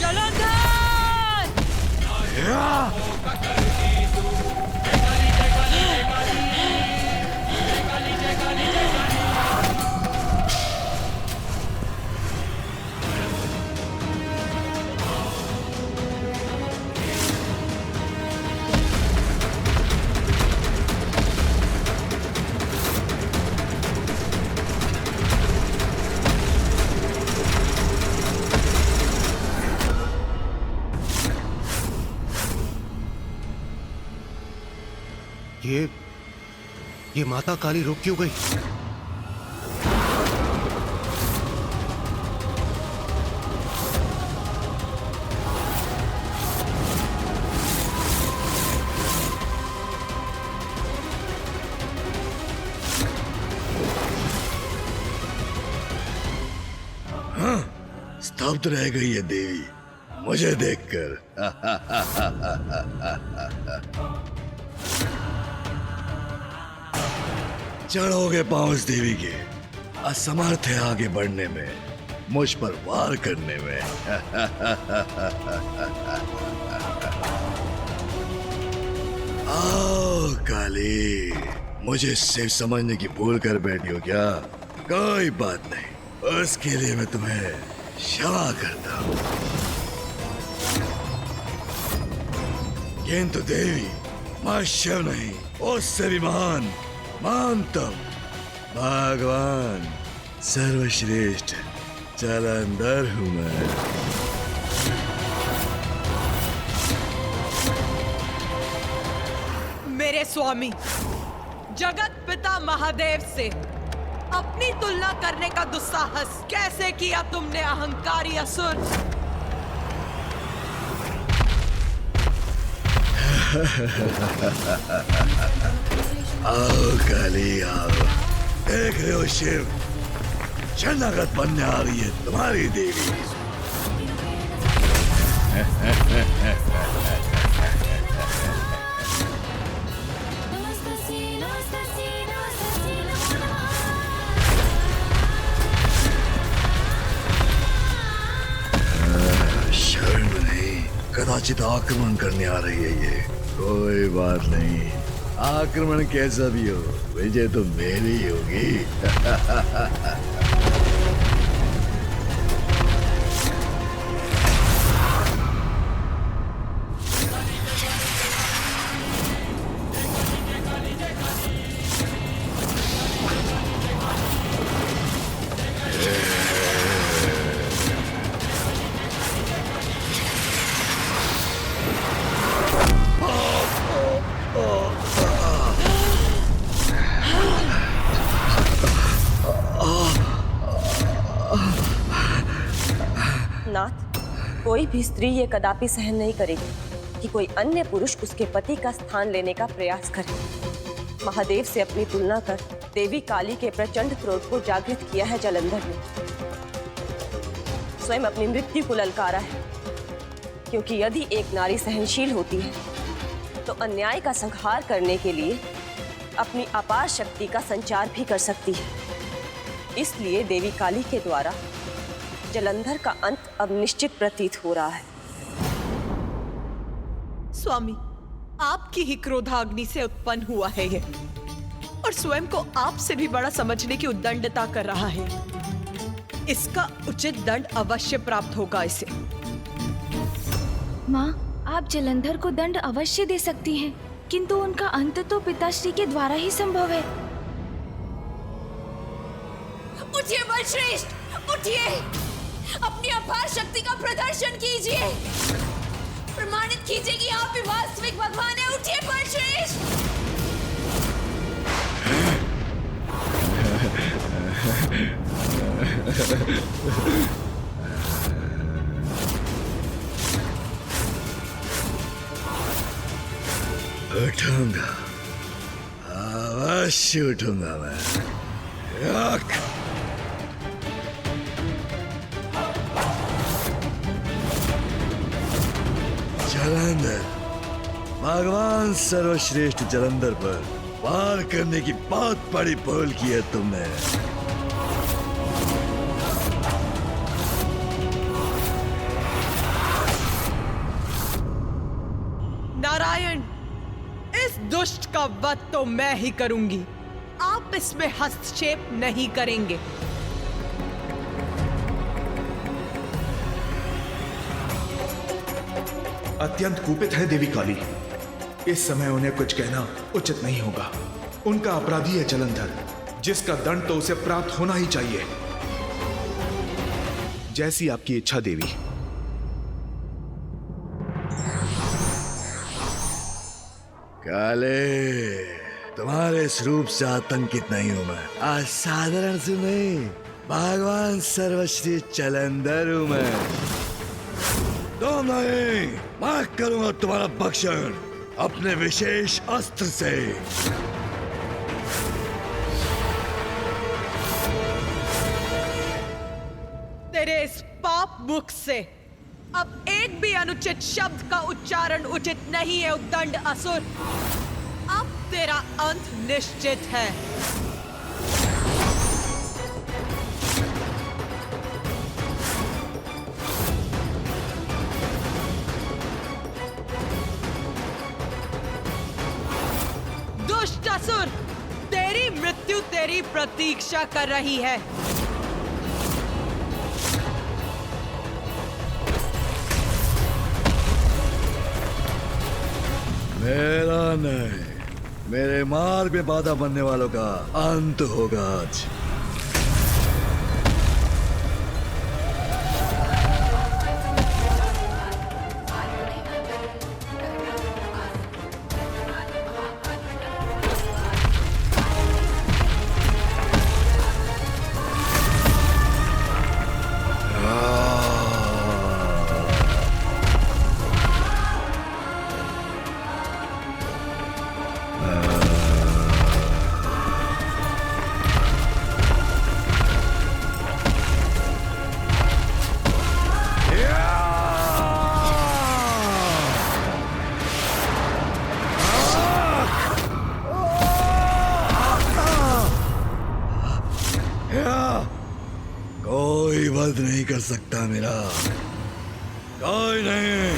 जलंधर! ये माता काली रुक क्यों गई? हाँ, स्तब्ध रह गई है देवी मुझे देखकर। चढ़ोगे पांव उस देवी के, असमर्थ है आगे बढ़ने में, मुझ पर वार करने में। आओ काली, मुझे सिर्फ समझने की भूल कर बैठी हो क्या? कोई बात नहीं, उसके लिए मैं तुम्हें क्षमा करता हूं। किंतु देवी, मैं शिव नहीं, उससे भी महान महानतम भगवान सर्वश्रेष्ठ जलंधर हूं मैं। मेरे स्वामी जगत पिता महादेव से अपनी तुलना करने का दुस्साहस कैसे किया तुमने, अहंकारी असुर! आओ काली आओ, देख रहे हो शिव, शरणागत बनने आ रही है तुम्हारी देवी। शरण नहीं, कदाचित आक्रमण करने आ रही है ये। कोई बात नहीं, आक्रमण कैसा भी हो, विजय तो मेरी ही होगी। नाथ, कोई भी स्त्री ये कदापि सहन नहीं करेगी कि कोई अन्य पुरुष उसके पति का स्थान लेने का प्रयास करे। महादेव से अपनी तुलना कर देवी काली के प्रचंड क्रोध को जागृत किया है जलंधर ने। स्वयं अपनी मृत्यु को ललकारा है, क्योंकि यदि एक नारी सहनशील होती है तो अन्याय का संहार करने के लिए अपनी अपार शक्ति का संचार भी कर सकती है। इसलिए देवी काली के द्वारा जलंधर का अंत अब निश्चित प्रतीत हो रहा है। स्वामी, आपकी ही क्रोधाग्नि से उत्पन्न हुआ है ये, और स्वयं को आपसे भी बड़ा समझने की उद्दंडता कर रहा है। इसका उचित दंड अवश्य प्राप्त होगा इसे। माँ, आप जलंधर को दंड अवश्य दे सकती हैं, किंतु उनका अंत तो पिताश्री के द्वारा ही संभव है। उठिए बलश्रेष्ठ, उठिए, अपनी अपार शक्ति का प्रदर्शन कीजिए, प्रमाणित कीजिए कि आप ही वास्तविक भगवान हैं। उठिए बलश्रेष्ठ। उठूंगा, अवश्य उठूंगा मैं। जलंधर, भगवान सर्वश्रेष्ठ जलंधर पर वार करने की बहुत बड़ी भूल की है तुमने। दुष्ट का वध तो मैं ही करूंगी, आप इसमें हस्तक्षेप नहीं करेंगे। अत्यंत कुपित है देवी काली। इस समय उन्हें कुछ कहना उचित नहीं होगा। उनका अपराधी है जलंधर, जिसका दंड तो उसे प्राप्त होना ही चाहिए। जैसी आपकी इच्छा देवी। काले, तुम्हारे इस रूप से आतंकित नहीं हूं मैं। आज साधारण से नहीं, भगवान सर्वश्री जलंधर हूं मैं। तुम नहीं, मैं करूंगा तुम्हारा भक्षण अपने विशेष अस्त्र से। तेरे इस पाप मुख से अब एक भी अनुचित शब्द का उच्चारण उचित नहीं है उद्दंड असुर। अब तेरा अंत निश्चित है। दुष्ट असुर, तेरी मृत्यु तेरी प्रतीक्षा कर रही है। मेरा नहीं, मेरे मार्ग में बाधा बनने वालों का अंत होगा आज। कोई वध नहीं कर सकता मेरा, कोई नहीं।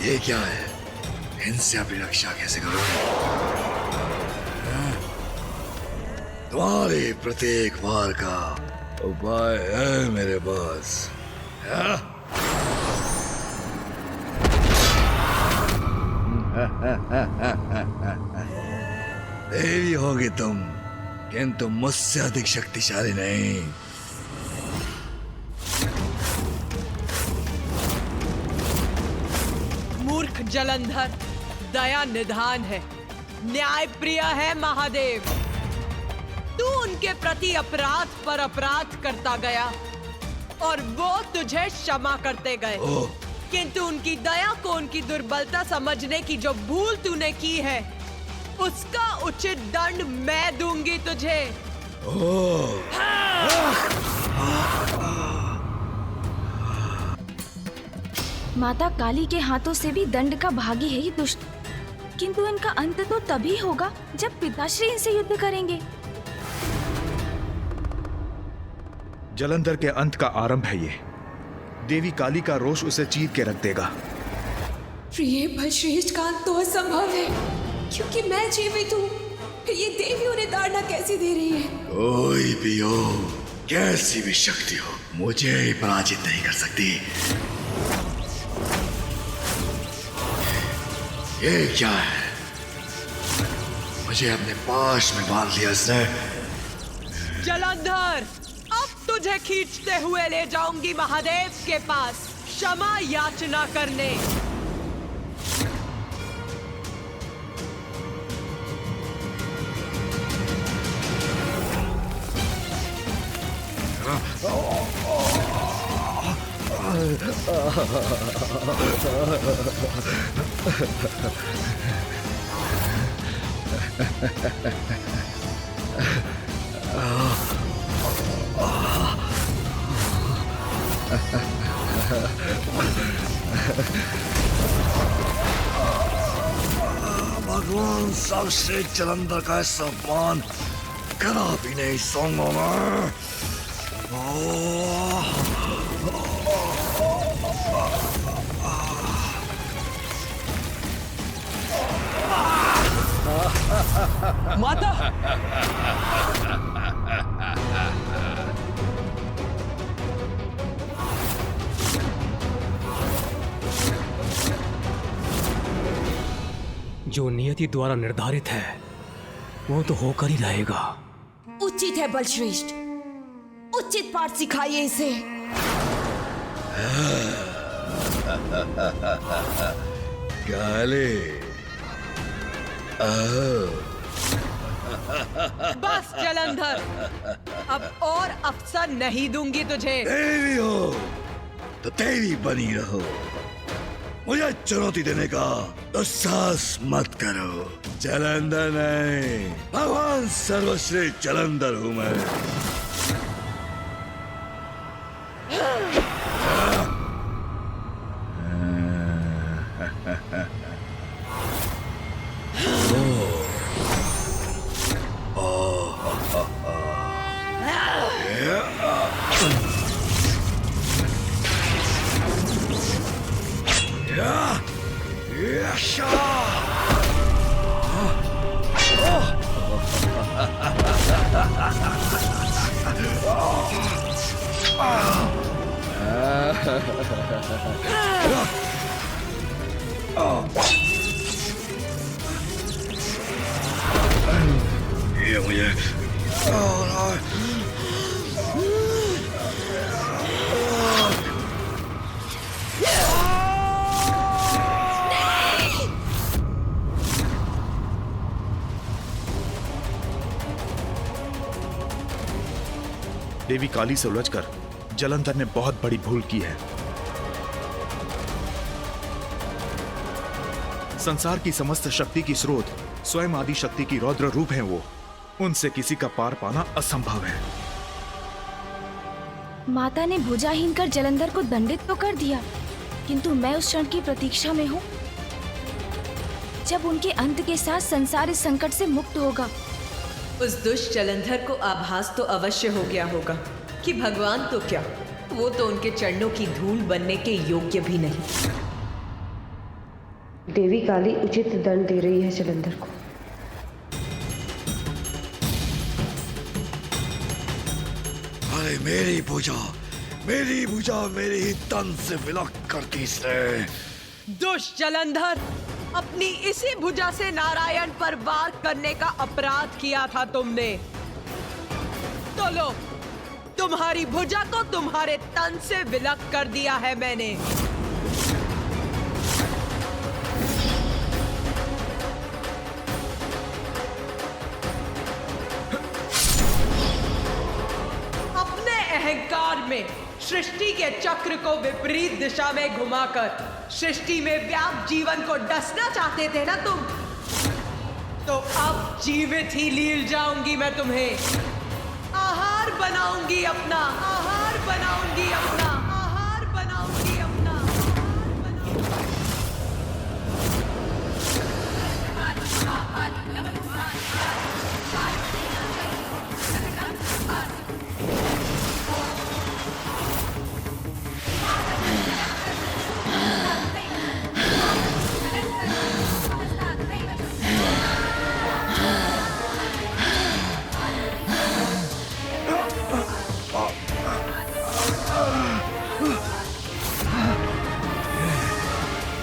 ये क्या है? इनसे अपनी रक्षा कैसे करूं? तुम्हारे प्रत्येक वार का उपाय है मेरे पास। देवी होगी तुम, किंतु मुझसे अधिक शक्तिशाली नहीं। मूर्ख जलंधर दया निधान है, न्याय प्रिय है महादेव। तू उनके प्रति अपराध पर अपराध करता गया और वो तुझे क्षमा करते गए, किंतु उनकी दया को उनकी दुर्बलता समझने की जो भूल तूने की है, उसका उचित दंड मैं दूंगी तुझे। माता काली के हाथों से भी दंड का भागी है ये दुष्ट, किंतु इनका अंत तो तभी होगा जब पिताश्री इनसे युद्ध करेंगे। जलंधर के अंत का आरंभ है ये। देवी काली का रोष उसे चीर के रख देगा। प्रिय बलश्रेष्ठ का अंत तो असंभव है, क्योंकि मैं जीवित हूँ। फिर ये देवी उन्हें ताड़ना कैसे दे रही है? कोई भी हो, कैसी भी शक्ति हो, मुझे पराजित नहीं कर सकती। ये क्या है? मुझे अपने पाश में बांध लिया इसने। जलंधर, अब तुझे खींचते हुए ले जाऊंगी महादेव के पास क्षमा याचना करने। भगवान सर्वश्रेष्ठ जलंधर का सम्मान करा भी नहीं सूंगा मैं। माता! जो नियति द्वारा निर्धारित है वो तो होकर ही रहेगा। उचित है बलश्रेष्ठ, उचित पाठ सिखाइए इसे। काली, बस जलंधर, अब और अवसर नहीं दूंगी तुझे। देवी हो तो देवी बनी रहो। मुझे चुनौती देने का दुस्साहस मत करो। जलंधर नहीं, भगवान सर्वश्री जलंधर हूं मैं। ये मुझे देवी काली से उलझकर जलंधर ने बहुत बड़ी भूल की है। संसार की समस्त शक्ति की स्रोत स्वयं आदि शक्ति की रौद्र रूप है वो। उनसे किसी का पार पाना असंभव है। माता ने भुजाहीन कर जलंधर को दंडित तो कर दिया, किंतु मैं उस क्षण की प्रतीक्षा में हूँ जब उनके अंत के साथ संसार इस संकट से मुक्त होगा। उस दुष्ट जलंधर को आभास तो अवश्य हो गया होगा कि भगवान तो क्या, वो तो उनके चरणों की धूल बनने के योग्य भी नहीं। देवी काली उचित दंड दे रही है जलंधर को। अरे मेरी भुजा मेरे ही तन से विलक करती इसने। दुष्ट जलंधर, अपनी इसी भुजा से नारायण पर वार करने का अपराध किया था तुमने। तो लो, तुम्हारी भुजा को तुम्हारे तन से विलक कर दिया है मैंने। अपने अहंकार में सृष्टि के चक्र को विपरीत दिशा में घुमाकर सृष्टि में व्याप्त जीवन को डसना चाहते थे ना तुम, तो अब जीवित ही लील जाऊंगी मैं तुम्हें। आहार बनाऊंगी अपना, आहार बनाऊंगी अपना, आहार बनाऊंगी अपना, आहार बनाऊंगी।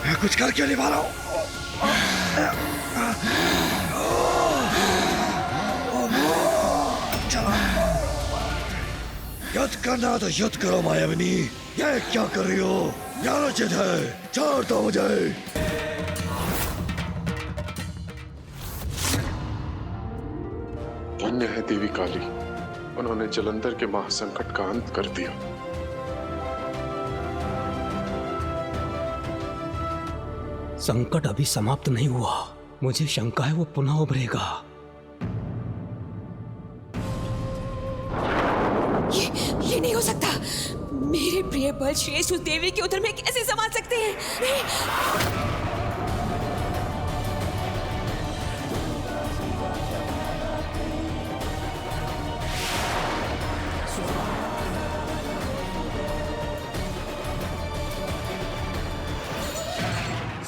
मैं कुछ कर क्यों नहीं पा रहा हूं? युद्ध करना तो युद्ध करो मायाविनी। ये क्या कर रही हो? ज्ञान उचित है, छोड़ दो मुझे। धन्य है देवी काली, उन्होंने जलंधर के महासंकट का अंत कर दिया। संकट अभी समाप्त नहीं हुआ, मुझे शंका है वो पुनः उभरेगा। ये नहीं हो सकता। मेरे प्रिय बलश्रेष्ठ उस देवी के उदर में कैसे समा सकते हैं?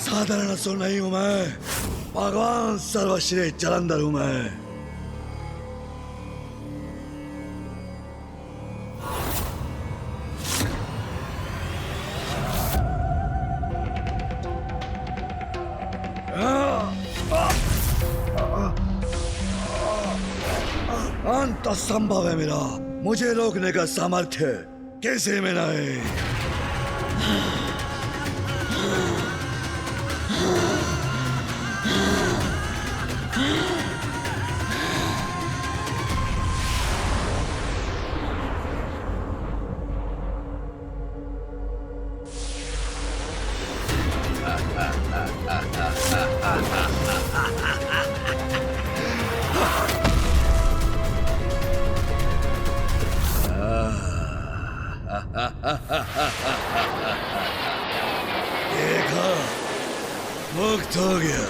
साधारण असुर नहीं हूं मैं। भगवान सर्वश्री जलंधर हूं मैं। अंत असंभव है मेरा, मुझे रोकने का सामर्थ्य कैसे में नहीं। देखा, मुक्त हो गया,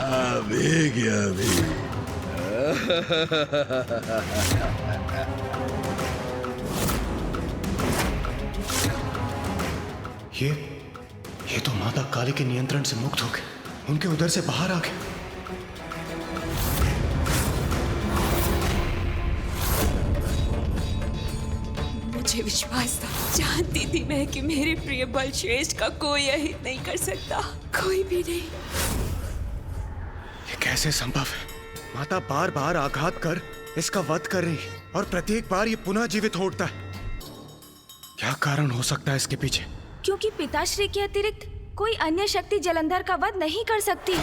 अभी गया अभी। ये तो माता काली के नियंत्रण से मुक्त हो गए, उनके उधर से बाहर आ गए। मुझे विश्वास था, जानती थी मैं कि मेरे प्रिय बलश्रेष्ठ का कोई अहित नहीं कर सकता, कोई भी नहीं। ये कैसे संभव है? माता बार बार आघात कर इसका वध कर रही है और प्रत्येक बार ये पुनः जीवित हो उठता है। क्या कारण हो सकता है इसके पीछे? क्योंकि पिताश्री के अतिरिक्त कोई अन्य शक्ति जलंधर का वध नहीं कर सकती।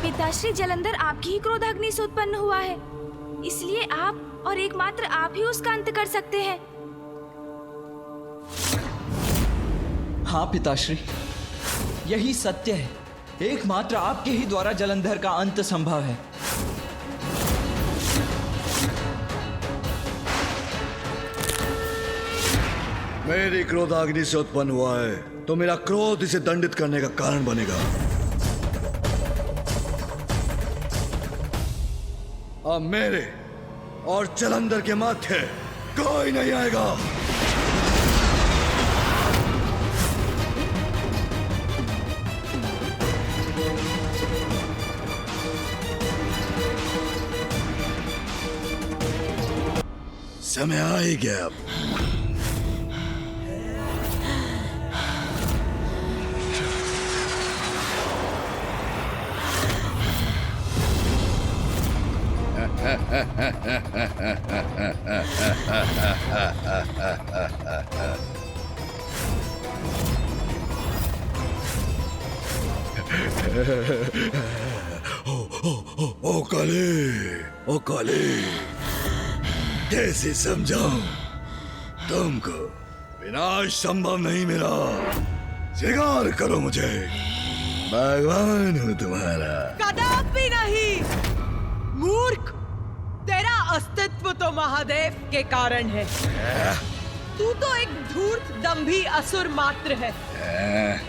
पिताश्री जलंधर आपकी ही क्रोधाग्नि से उत्पन्न हुआ है, इसलिए आप और एकमात्र आप ही उसका अंत कर सकते हैं। हाँ पिताश्री, यही सत्य है। एकमात्र आपके ही द्वारा जलंधर का अंत संभव है। मेरी क्रोधाग्नि से उत्पन्न हुआ है तो मेरा क्रोध इसे दंडित करने का कारण बनेगा। अब मेरे और जलंधर के माथे कोई नहीं आएगा। समय आ ही गया अब। ओ काली, कैसे समझाऊं तुमको? विनाश संभव नहीं मेरा, स्वीकार करो मुझे, भगवान हूं तुम्हारा। कदापि नहीं मूर्ख, तेरा अस्तित्व तो महादेव के कारण है। तू तो एक धूर्त दंभी असुर मात्र है।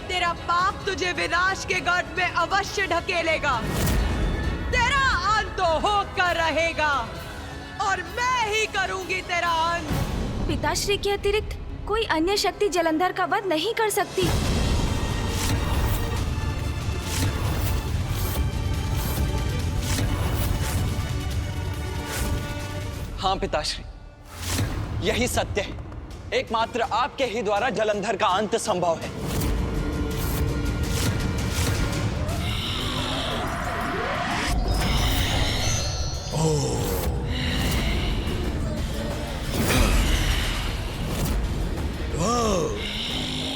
तेरा पाप तुझे विनाश के गर्त में अवश्य ढकेलेगा। तेरा अंत तो होकर रहेगा और मैं ही करूंगी तेरा अंत। पिताश्री के अतिरिक्त कोई अन्य शक्ति जलंधर का वध नहीं कर सकती। हाँ पिताश्री, यही सत्य है। एकमात्र आपके ही द्वारा जलंधर का अंत संभव है।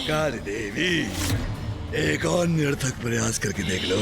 काली देवी, एक और निरर्थक प्रयास करके देख लो।